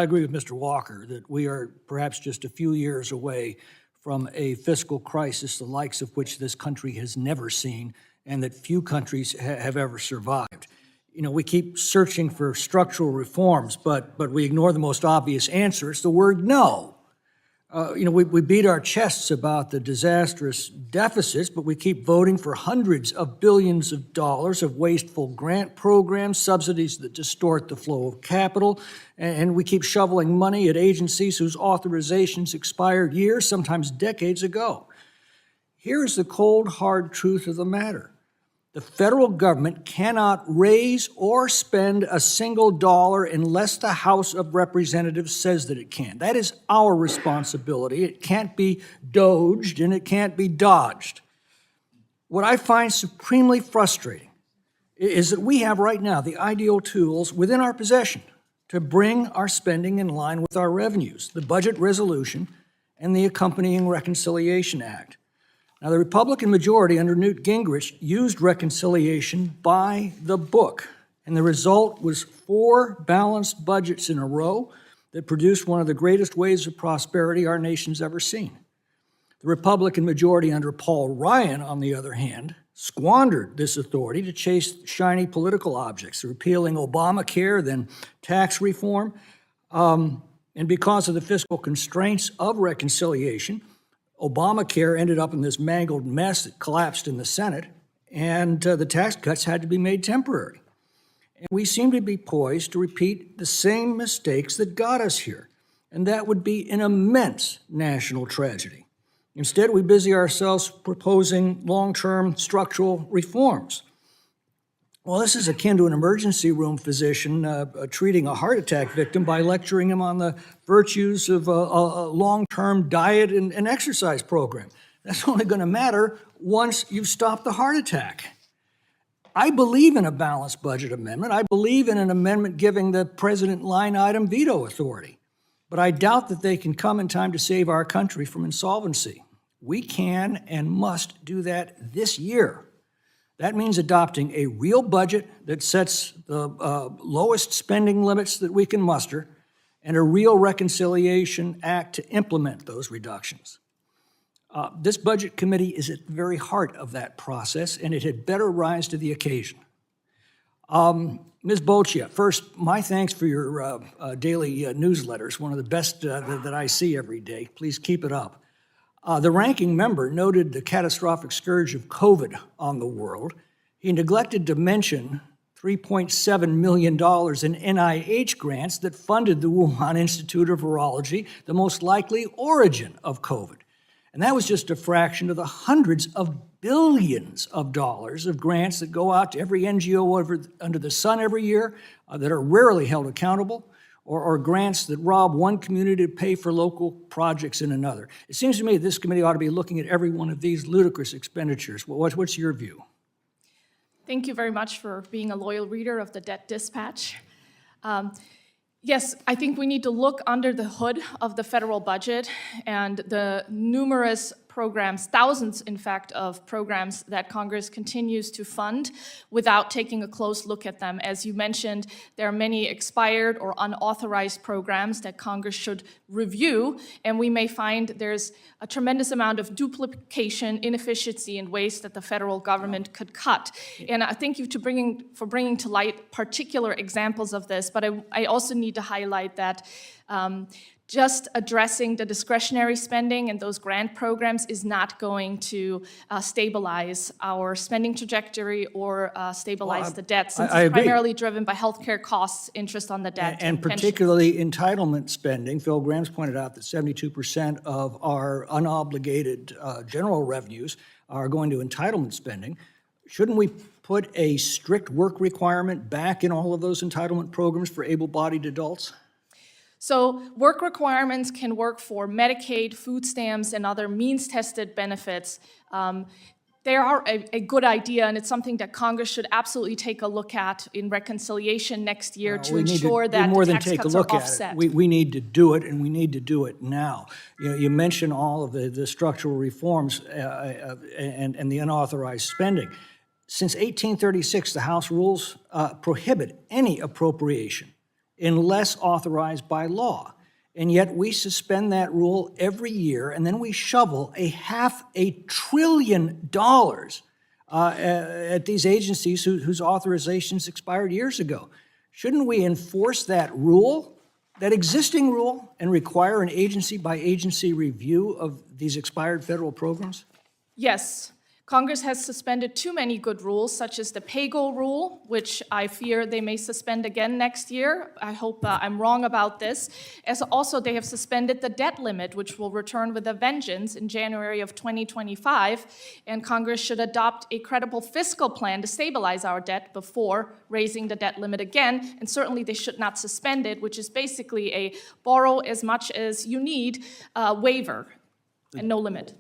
I agree with Mr. Walker that we are perhaps just a few years away from a fiscal crisis, the likes of which this country has never seen, and that few countries have ever survived. You know, we keep searching for structural reforms, but we ignore the most obvious answer. It's the word no. We beat our chests about the disastrous deficits, but we keep voting for hundreds of billions of dollars of wasteful grant programs, subsidies that distort the flow of capital, and we keep shoveling money at agencies whose authorizations expired years, sometimes decades ago. Here's the cold, hard truth of the matter. The federal government cannot raise or spend a single dollar unless the House of Representatives says that it can. That is our responsibility. It can't be doged and it can't be dodged. What I find supremely frustrating is that we have right now the ideal tools within our possession to bring our spending in line with our revenues, the budget resolution and the accompanying Reconciliation Act. Now, the Republican majority under Newt Gingrich used reconciliation by the book, and the result was 4 balanced budgets in a row that produced one of the greatest waves of prosperity our nation's ever seen. The Republican majority under Paul Ryan, on the other hand, squandered this authority to chase shiny political objects, repealing Obamacare, then tax reform, and because of the fiscal constraints of reconciliation, Obamacare ended up in this mangled mess that collapsed in the Senate, and the tax cuts had to be made temporary. And we seem to be poised to repeat the same mistakes that got us here, and that would be an immense national tragedy. Instead, we busy ourselves proposing long-term structural reforms. Well, this is akin to an emergency room physician treating a heart attack victim by lecturing him on the virtues of a long-term diet and exercise program. That's only going to matter once you've stopped the heart attack. I believe in a balanced budget amendment. I believe in an amendment giving the president line item veto authority. But I doubt that they can come in time to save our country from insolvency. We can and must do that this year. That means adopting a real budget that sets the lowest spending limits that we can muster and a real reconciliation act to implement those reductions. This budget committee is at the very heart of that process, and it had better rise to the occasion. Ms. Boccia, first, my thanks for your daily newsletters, one of the best that I see every day. Please keep it up. The ranking member noted the catastrophic scourge of COVID on the world. He neglected to mention $3.7 million in NIH grants that funded the Wuhan Institute of Virology, the most likely origin of COVID. And that was just a fraction of the hundreds of billions of dollars of grants that go out to every NGO under the sun every year that are rarely held accountable, or grants that rob one community to pay for local projects in another. It seems to me this committee ought to be looking at every one of these ludicrous expenditures. What's your view? Thank you very much for being a loyal reader of the Debt Dispatch. Yes, I think we need to look under the hood of the federal budget and the numerous programs, thousands, in fact, of programs that Congress continues to fund without taking a close look at them. As you mentioned, there are many expired or unauthorized programs that Congress should review, and we may find there's a tremendous amount of duplication, inefficiency, and waste that the federal government could cut. And I thank you for bringing to light particular examples of this, but I also need to highlight that just addressing the discretionary spending and those grant programs is not going to stabilize our spending trajectory or stabilize the debt, since it's primarily driven by healthcare costs, interest on the debt, and particularly entitlement spending. Phil Graham's pointed out that 72% of our unobligated general revenues are going to entitlement spending. Shouldn't we put a strict work requirement back in all of those entitlement programs for able-bodied adults? So work requirements can work for Medicaid, food stamps, and other means-tested benefits. They are a good idea, and it's something that Congress should absolutely take a look at in reconciliation next year to ensure that the tax cuts are offset. We need to do it, and we need to do it now. You mentioned all of the structural reforms and the unauthorized spending. Since 1836, the House rules prohibit any appropriation unless authorized by law. And yet we suspend that rule every year, and then we shovel $500 billion at these agencies whose authorizations expired years ago. Shouldn't we enforce that rule, that existing rule, and require an agency-by-agency review of these expired federal programs? Yes. Congress has suspended too many good rules, such as the pay-go rule, which I fear they may suspend again next year. I hope I'm wrong about this. As also, they have suspended the debt limit, which will return with a vengeance in January of 2025. And Congress should adopt a credible fiscal plan to stabilize our debt before raising the debt limit again. And certainly, they should not suspend it, which is basically a borrow as much as you need waiver and no limit.